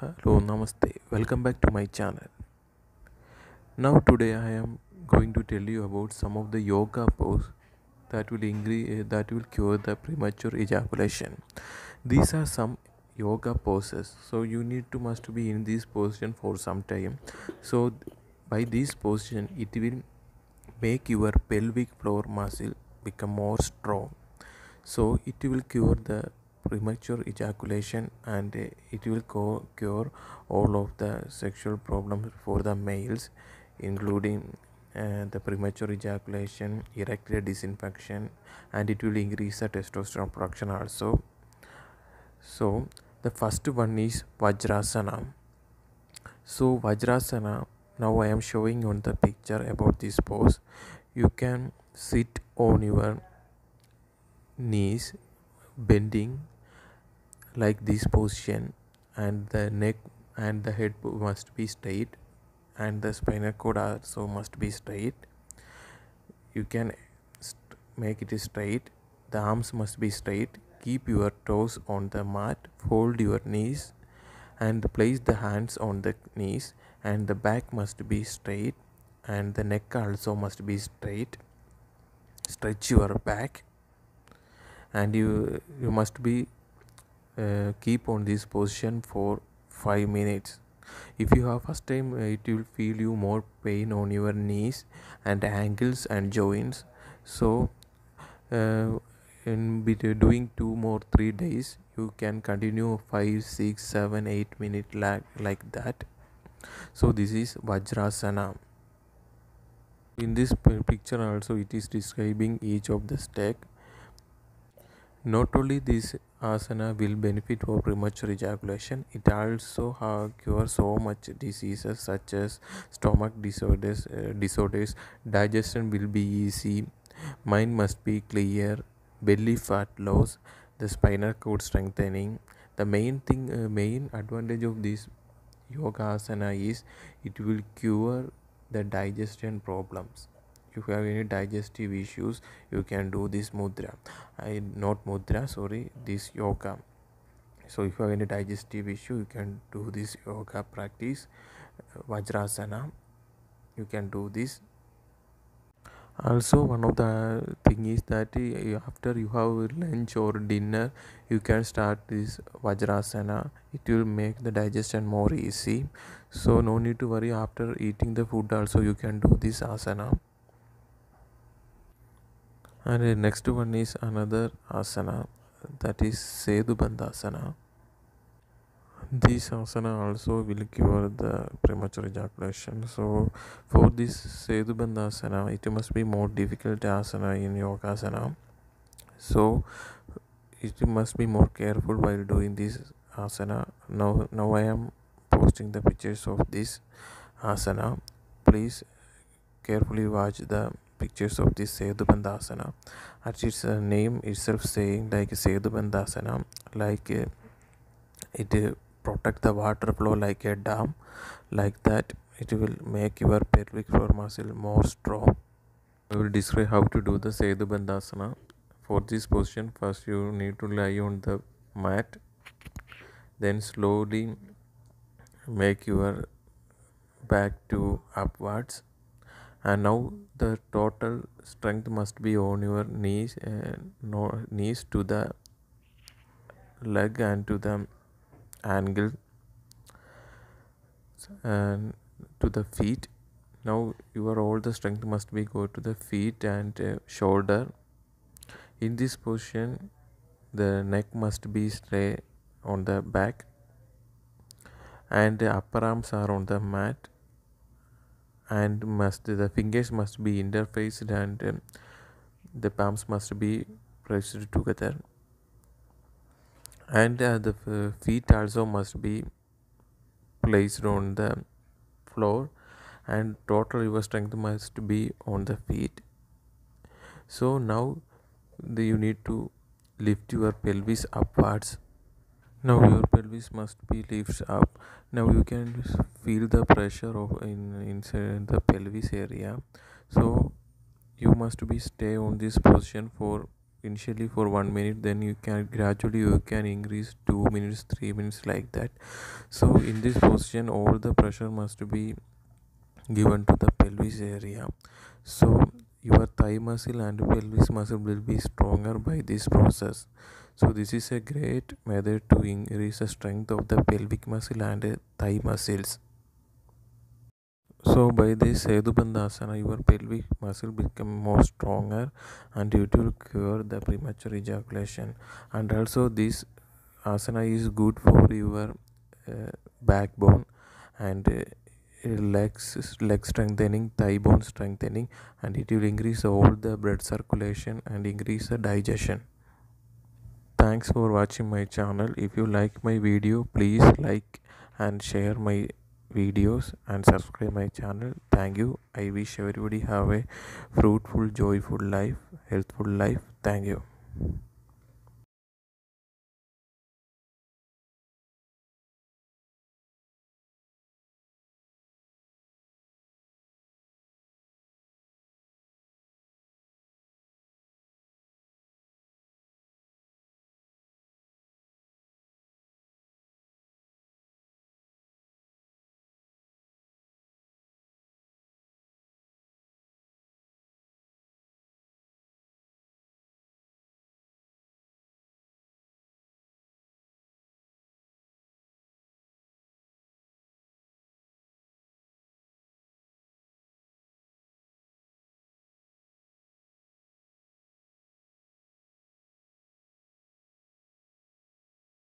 Hello, namaste. Welcome back to my channel. Now, today I am going to tell you about some of the yoga pose that will cure the premature ejaculation. These are some yoga poses, so you need to must be in this position for some time. So, by this position, it will make your pelvic floor muscle become more strong. So, it will cure the premature ejaculation and it will cure all of the sexual problems for the males, including the premature ejaculation, erectile dysfunction, and it will increase the testosterone production also. So the first one is Vajrasana. So Vajrasana, now I am showing on the picture about this pose. You can sit on your knees, bending like this position, and the neck and the head must be straight, and the spinal cord also must be straight. You can make it straight. The arms must be straight. Keep your toes on the mat, fold your knees and place the hands on the knees, and the back must be straight and the neck also must be straight. Stretch your back, and you must be keep on this position for 5 minutes. If you have first time, it will feel you more pain on your knees and ankles and joints. So uh, doing 2 more 3 days, you can continue 5 6 7 8 minute like that. So this is Vajrasana. In this picture also it is describing each of the step. Not only this asana will benefit for premature ejaculation, it also cures so much diseases such as stomach disorders, digestion will be easy, mind must be clear, belly fat loss, the spinal cord strengthening. The main advantage of this yoga asana is it will cure the digestion problems. If you have any digestive issues, you can do this mudra. Not mudra, sorry, this yoga. So if you have any digestive issue, you can do this yoga practice, Vajrasana. You can do this. Also, one of the thing is that after you have lunch or dinner, you can start this Vajrasana. It will make the digestion more easy. So no need to worry, after eating the food also you can do this asana. And the next one is another asana, that is Sedu Bandhasana. This asana also will cure the premature ejaculation. So for this Sedu Bandhasana, it must be more difficult asana in Yogasana. So it must be more careful while doing this asana. Now I am posting the pictures of this asana. Please carefully watch the pictures of this Sedu Bandhasana. At its name itself saying like Sedu Bandhasana, like it protect the water flow like a dam. Like that, it will make your pelvic floor muscle more strong. I will describe how to do the Sedu Bandhasana. For this position, first you need to lie on the mat, then slowly make your back to upwards, and now the total strength must be on your knees, knees to the leg and to the ankle and to the feet. Now your all the strength must be go to the feet and shoulder. In this position, the neck must be straight on the back, and the upper arms are on the mat, and the fingers must be interfaced, and the palms must be pressed together, and the feet also must be placed on the floor, and total your strength must be on the feet. So now you need to lift your pelvis upwards. Now your pelvis must be lifted up. Now you can feel the pressure of inside the pelvis area. So you must be stay on this position for initially for 1 minute, then you can gradually you can increase 2 minutes, 3 minutes, like that. So in this position all the pressure must be given to the pelvis area. So your thigh muscle and pelvis muscle will be stronger by this process. So this is a great method to increase the strength of the pelvic muscle and thigh muscles. So by this Sedubandhasana, your pelvic muscle become more stronger and it will cure the premature ejaculation. And also this asana is good for your backbone and leg strengthening, thigh bone strengthening, and it will increase all the blood circulation and increase the digestion. Thanks for watching my channel. If you like my video, please like and share my videos and subscribe my channel. Thank you. I wish everybody have a fruitful, joyful life, healthful life. Thank you.